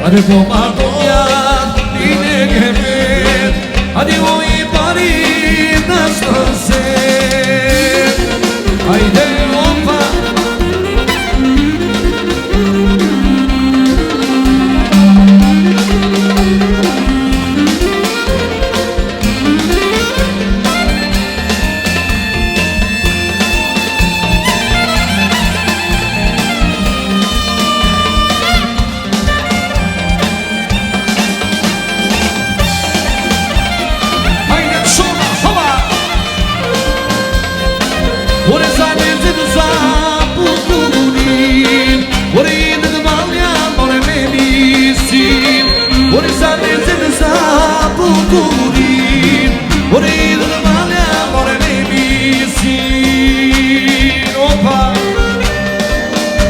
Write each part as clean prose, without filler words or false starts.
Hadi po martoja Dine kemet Hadi o I pari Nashtë se Hajde opa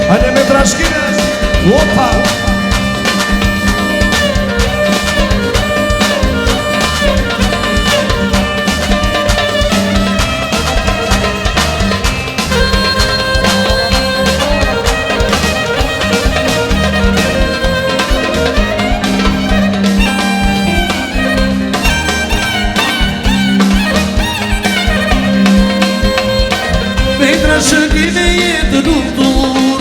Hajde me trashkines, opa Me trashkine jetë duftur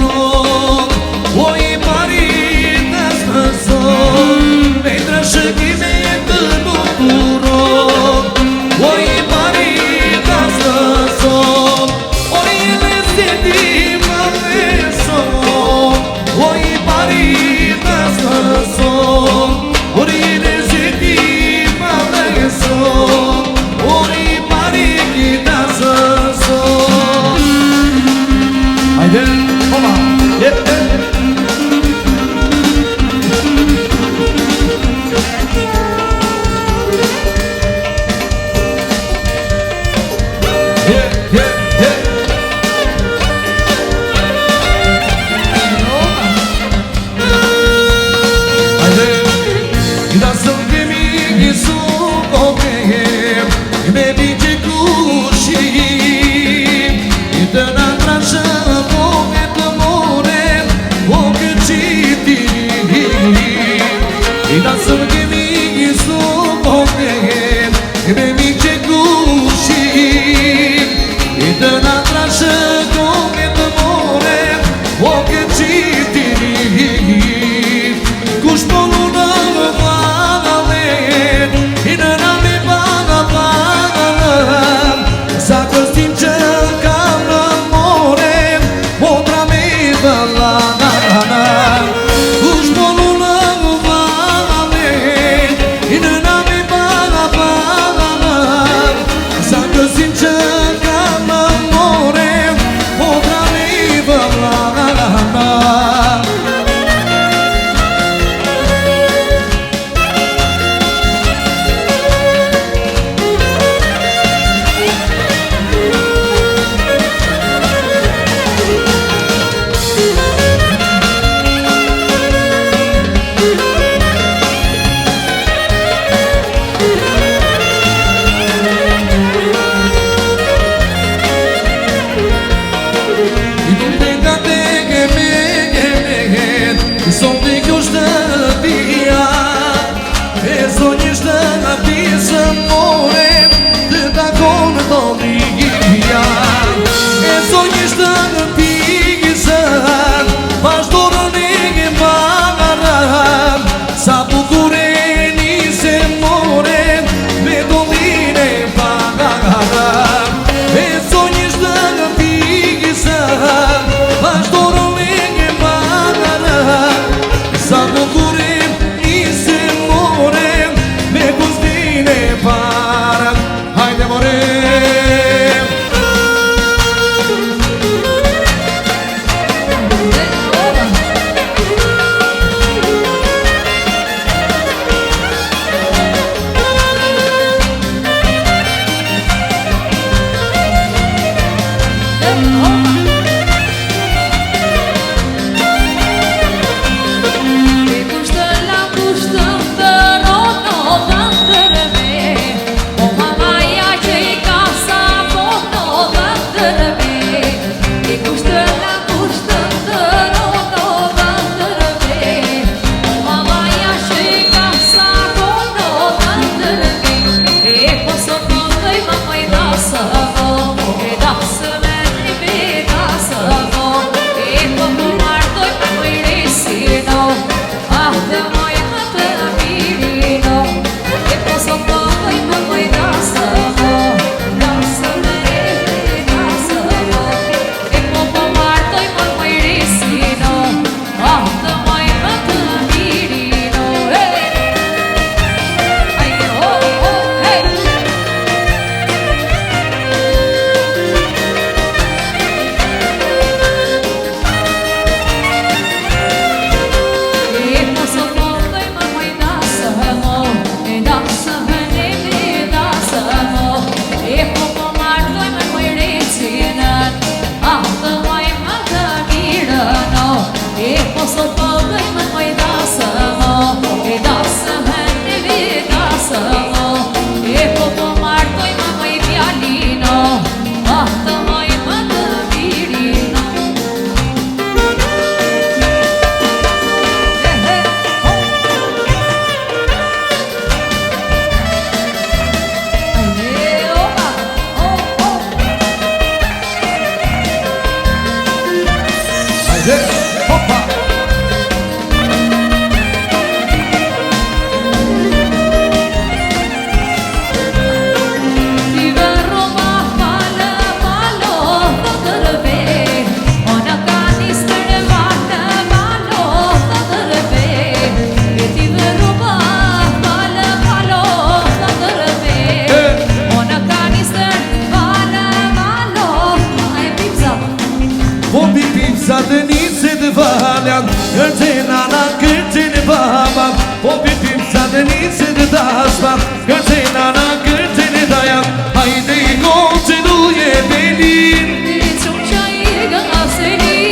pipsa të nisit valjan Kërte nana, kërte në baba Po pipsa të nisit tasma Kërte nana, kërte në dajan Hajde I kom të duje belin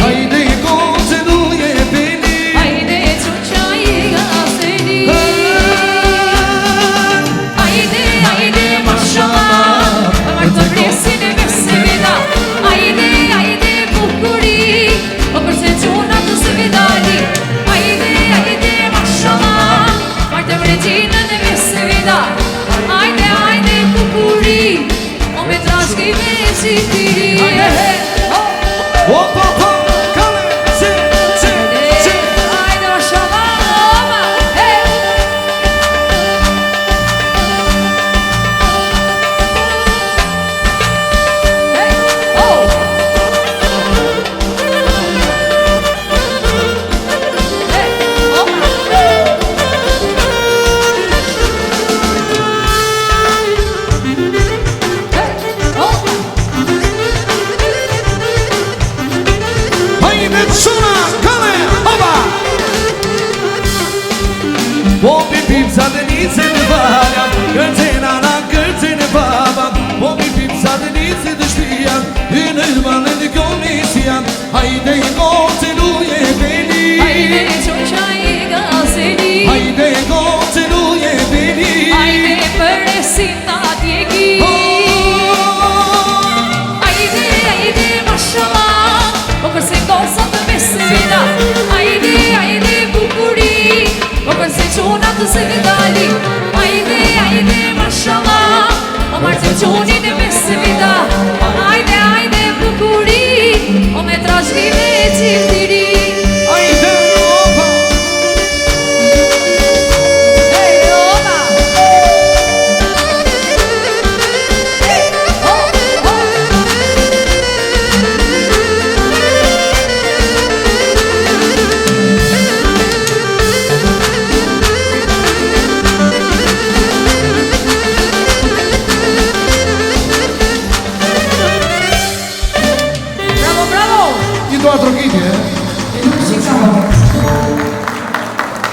Hajde I kom të duje belin Hajde mashallah Hajde presin e bese vida Hajde bukuri O përse quna të se vidali Hajde mashallah Hajde mregjinën e bese vida Hajde bukuri O me trashki me si tiri Hop, hop, hop, kale, si Hajde mashallah Popi pipsa të nisit të valjan Kërte nana, kërte në baba Popi pipsa të nisit të shpijan Hynë në banë në komisjan Hajde I kom të duje belin